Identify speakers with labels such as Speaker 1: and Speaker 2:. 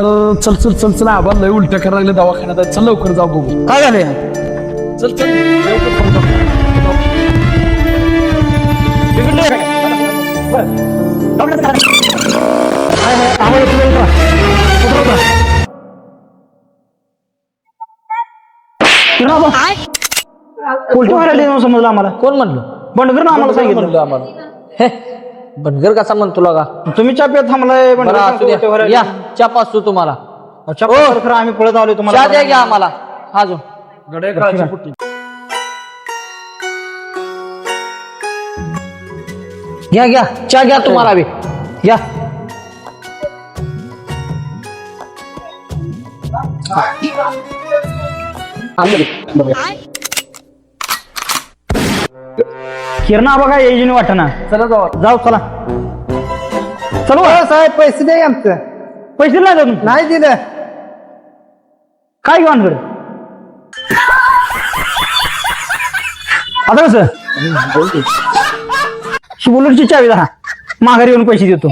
Speaker 1: चल चल चल चल आबा लय उलट्या करायला लागले दवाखान्यात चल लवकर जाऊ बघू
Speaker 2: काय झालंय?
Speaker 1: चल चल लवकर फोन कर.
Speaker 2: उलटी व्हायला समजलं आम्हाला.
Speaker 3: कोण म्हणलं?
Speaker 2: बंडगर ना आम्हाला सांगितलं.
Speaker 3: म्हणलं आम्हाला. हे बनगर कसा म्हणतो तुला का?
Speaker 2: तुम्ही चाप्यात थांबलाय.
Speaker 3: बरं, असू द्या. या चहा पाचतो तुम्हाला.
Speaker 2: खरं आम्ही पळत आलोय
Speaker 3: चहा
Speaker 2: तुम्हाला.
Speaker 3: द्या घ्या आम्हाला अजून.
Speaker 1: गड्या काळजी पुट्टी
Speaker 3: घ्या घ्या चहा घ्या तुम्हाला बी घ्या.
Speaker 2: किरणा बघा येईन वाटना.
Speaker 1: चला जाऊ
Speaker 2: जाऊ चला. चलो साहेब पैसे द्या आमचं. पैसे नाही देऊ. नाही दिलं. काय घेऊ आणकडे आता कसं बुलेटची चावी दहा माघारी येऊन पैसे देतो.